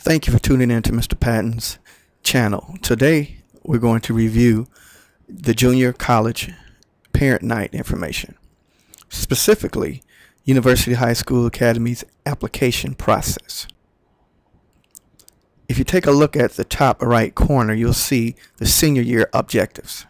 Thank you for tuning in to Mr. Patton's channel. Today we're going to review the junior college parent night information, specifically University High School Academy's application process. If you take a look at the top right corner, you'll see the senior year objectives.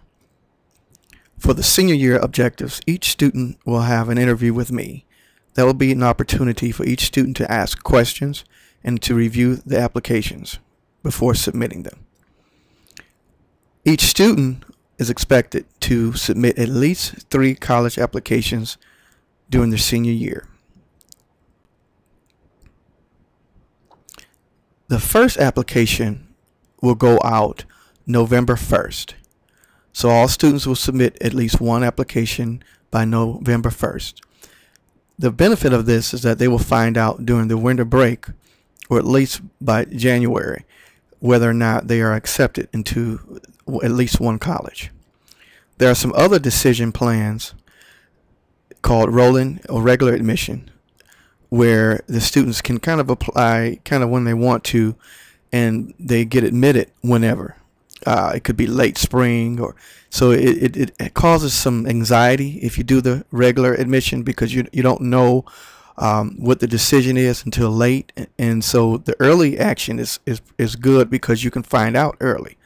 For the senior year objectives, each student will have an interview with me. That will be an opportunity for each student to ask questions and to review the applications before submitting them. Each student is expected to submit at least 3 college applications during their senior year. The first application will go out November 1st. So all students will submit at least 1 application by November 1st. The benefit of this is that they will find out during the winter break, or at least by January, whether or not they are accepted into at least 1 college. There are some other decision plans called rolling or regular admission, where the students can kind of apply when they want to, and they get admitted whenever. It could be late spring, or so it causes some anxiety if you do the regular admission, because you don't know what the decision is until late, and so the early action is good because you can find out early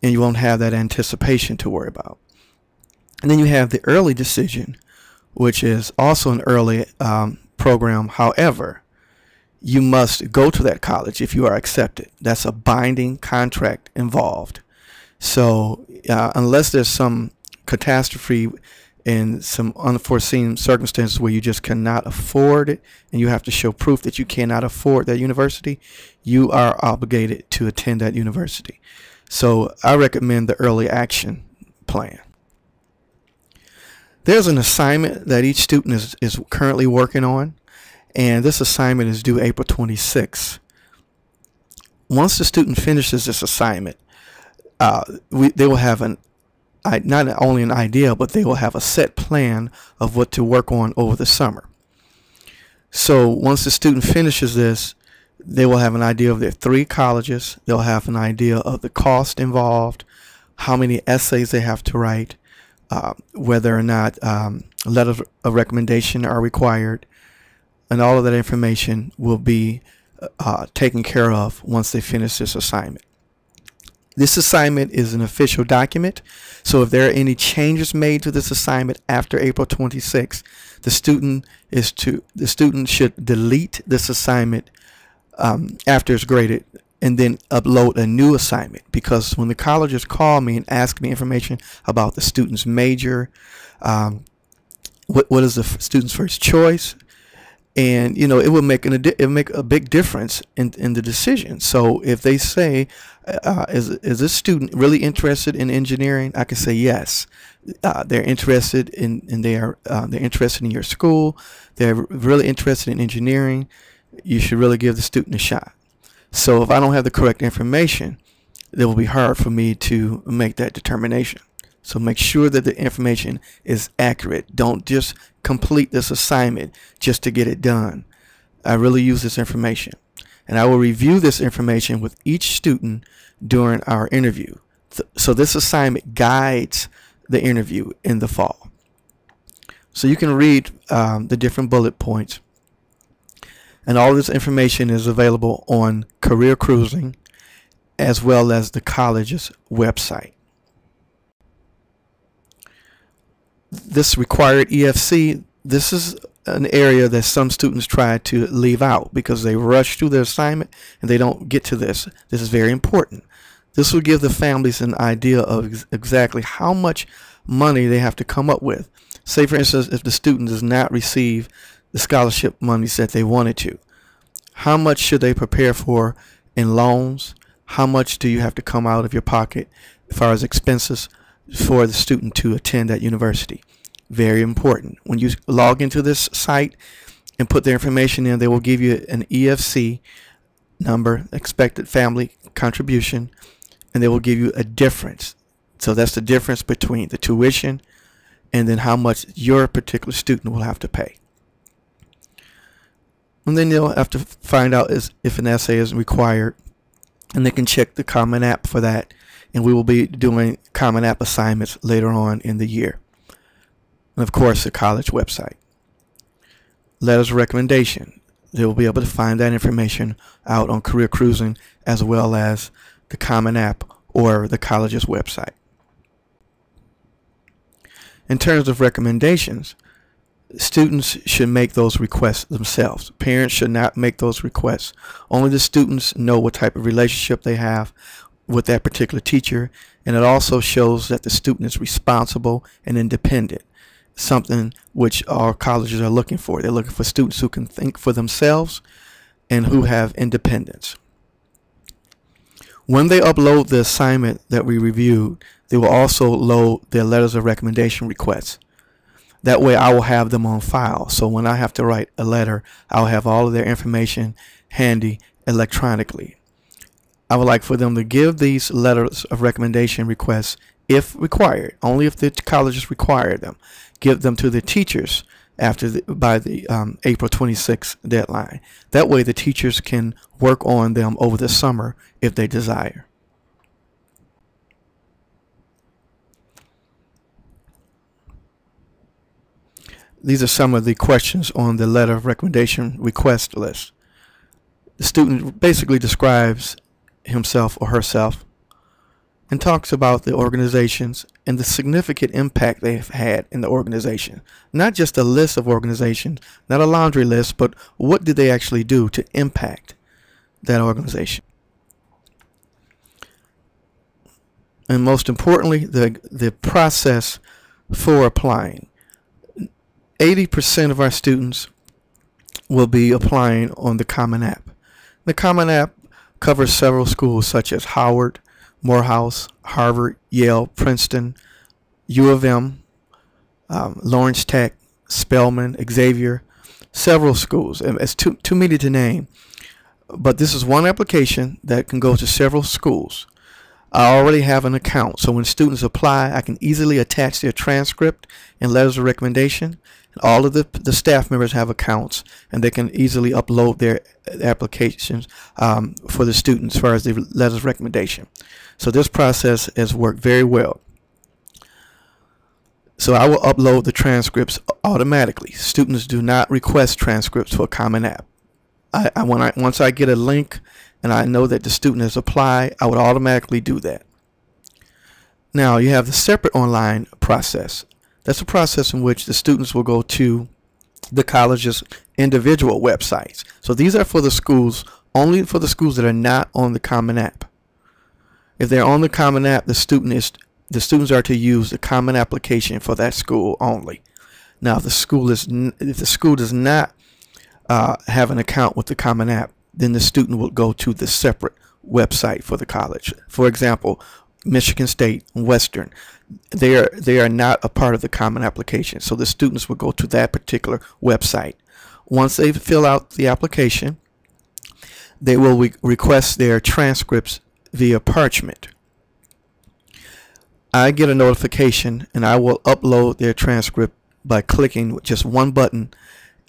and you won't have that anticipation to worry about. And then you have the early decision, which is also an early program. However, you must go to that college if you are accepted. That's a binding contract involved. So unless there's some catastrophe and some unforeseen circumstances where you just cannot afford it and you have to show proof that you cannot afford that university, you are obligated to attend that university. So I recommend the early action plan. There's an assignment that each student is currently working on, and this assignment is due April 26th. Once the student finishes this assignment, they will have not only an idea, but they will have a set plan of what to work on over the summer. So once the student finishes this, they will have an idea of their 3 colleges. They'll have an idea of the cost involved, how many essays they have to write, whether or not letters of recommendation are required, and all of that information will be taken care of once they finish this assignment. This assignment is an official document, so if there are any changes made to this assignment after April 26th, the student should delete this assignment after it's graded, and then upload a new assignment, because when the colleges call me and ask me information about the student's major, what is the student's first choice, and it will make a big difference in the decision. So if they say, is this student really interested in engineering, I can say yes. They're interested they're interested in your school. They're really interested in engineering. You should really give the student a shot. So if I don't have the correct information, it will be hard for me to make that determination. So make sure that the information is accurate. Don't just complete this assignment just to get it done. I really use this information, and I will review this information with each student during our interview. So this assignment guides the interview in the fall. So you can read the different bullet points, and all this information is available on Career Cruising as well as the college's website. This required EFC, this is an area that some students try to leave out because they rush through their assignment and they don't get to this. This is very important. This will give the families an idea of exactly how much money they have to come up with. Say, for instance, if the student does not receive the scholarship monies that they wanted to, how much should they prepare for in loans? How much do you have to come out of your pocket as far as expenses for the student to attend that university? Very important. When you log into this site and put their information in, they will give you an EFC number, expected family contribution, and they will give you a difference. So that's the difference between the tuition and then how much your particular student will have to pay. And then they'll have to find out if an essay is required, and they can check the Common App for that. And we will be doing Common App assignments later on in the year. And of course, the college website. Letters of recommendation. They will be able to find that information out on Career Cruising as well as the Common App or the college's website. In terms of recommendations, students should make those requests themselves. Parents should not make those requests. Only the students know what type of relationship they have with that particular teacher, and it also shows that the student is responsible and independent, something which our colleges are looking for. They're looking for students who can think for themselves and who have independence. When they upload the assignment that we reviewed, they will also load their letters of recommendation requests. That way I will have them on file. So when I have to write a letter, I'll have all of their information handy electronically. I would like for them to give these letters of recommendation requests, if required, only if the colleges require them, give them to the teachers by the April 26th deadline. That way the teachers can work on them over the summer if they desire. These are some of the questions on the letter of recommendation request list. The student basically describes himself or herself and talks about the organizations and the significant impact they've had in the organization. Not just a list of organizations, not a laundry list, but what did they actually do to impact that organization. And most importantly, the process for applying. 80% of our students will be applying on the Common App. The Common App covers several schools such as Howard, Morehouse, Harvard, Yale, Princeton, U of M, Lawrence Tech, Spelman, Xavier, several schools. It's too many to name, but this is one application that can go to several schools. I already have an account, so when students apply, I can easily attach their transcript and letters of recommendation. All of the staff members have accounts, and they can easily upload their applications for the students as far as the letters of recommendation. So this process has worked very well. So I will upload the transcripts automatically. Students do not request transcripts for Common App. Once I get a link and I know that the student has applied, I would automatically do that. Now you have the separate online process. That's a process in which the students will go to the college's individual websites. So these are for the schools, only for the schools that are not on the Common App. If they're on the Common App, the students are to use the Common application for that school only. Now, if the school does not have an account with the Common App, then the student will go to the separate website for the college. For example, Michigan State, Western, they are not a part of the Common application, so the students will go to that particular website. Once they fill out the application, they will request their transcripts via parchment. I get a notification and I will upload their transcript by clicking just one button,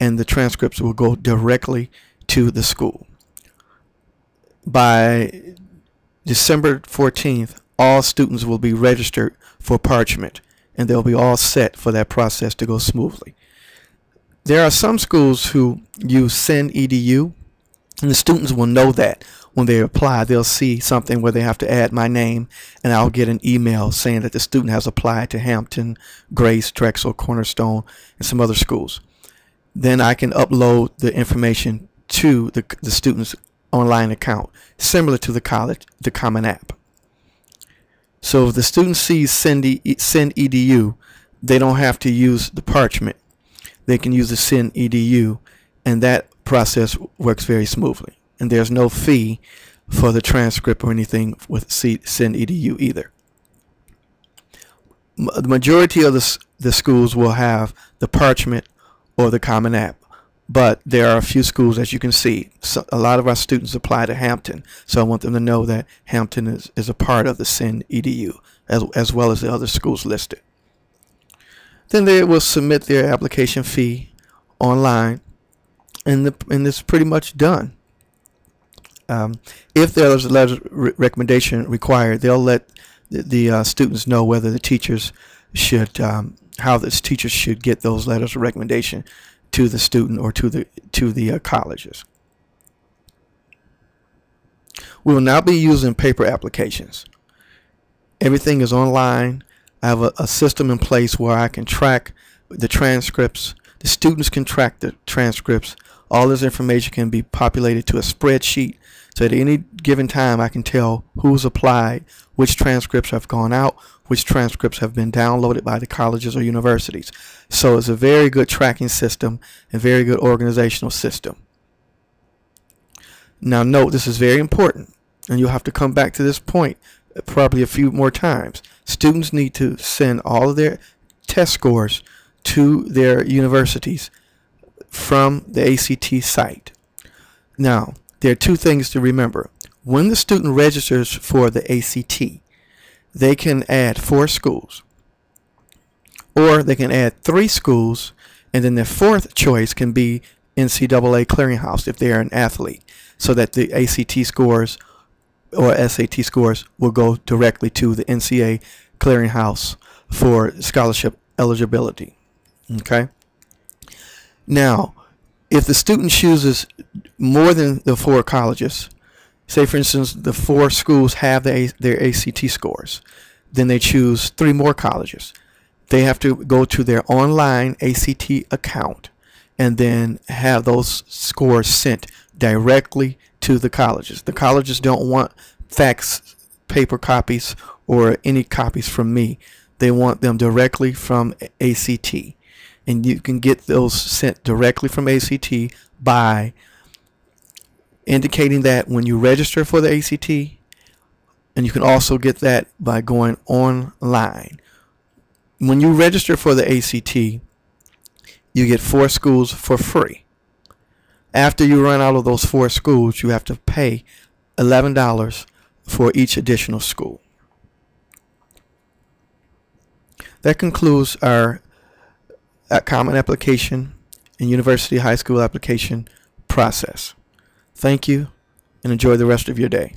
and the transcripts will go directly to the school. By December 14th, all students will be registered for parchment, and they'll be all set for that process to go smoothly. There are some schools who use send.edu, and the students will know that when they apply. They'll see something where they have to add my name, and I'll get an email saying that the student has applied to Hampton, Grace, Drexel, Cornerstone, and some other schools. Then I can upload the information to the student's online account, similar to the Common App. So if the student sees send.edu, they don't have to use the parchment. They can use the send.edu, and that process works very smoothly. And there's no fee for the transcript or anything with send.edu either. The majority of the schools will have the parchment or the Common App, but there are a few schools, as you can see. So a lot of our students apply to Hampton, so I want them to know that Hampton is a part of the send.edu, as well as the other schools listed. Then they will submit their application fee online, and it's pretty much done. If there's a letter recommendation required, they'll let the students know whether the teachers should, how the teachers should get those letters of recommendation to the student or to the colleges. We will now be using paper applications. Everything is online. I have a system in place where I can track the transcripts. The students can track the transcripts. All this information can be populated to a spreadsheet, so at any given time I can tell who's applied, which transcripts have gone out, which transcripts have been downloaded by the colleges or universities. So it's a very good tracking system and very good organizational system. Now note, this is very important, and you'll have to come back to this point probably a few more times. Students need to send all of their test scores to their universities from the ACT site. Now, there are two things to remember. When the student registers for the ACT, they can add 4 schools, or they can add 3 schools, and then their 4th choice can be NCAA clearinghouse if they are an athlete, so that the ACT scores or SAT scores will go directly to the NCAA clearinghouse for scholarship eligibility. Okay. Now, if the student chooses more than the 4 colleges, say for instance the 4 schools have their ACT scores, then they choose 3 more colleges. They have to go to their online ACT account and then have those scores sent directly to the colleges. The colleges don't want fax paper copies or any copies from me. They want them directly from ACT. And you can get those sent directly from ACT by indicating that when you register for the ACT, and you can also get that by going online. When you register for the ACT, you get 4 schools for free. After you run out of those 4 schools, you have to pay $11 for each additional school. That concludes our common application and university high school application process. Thank you, and enjoy the rest of your day.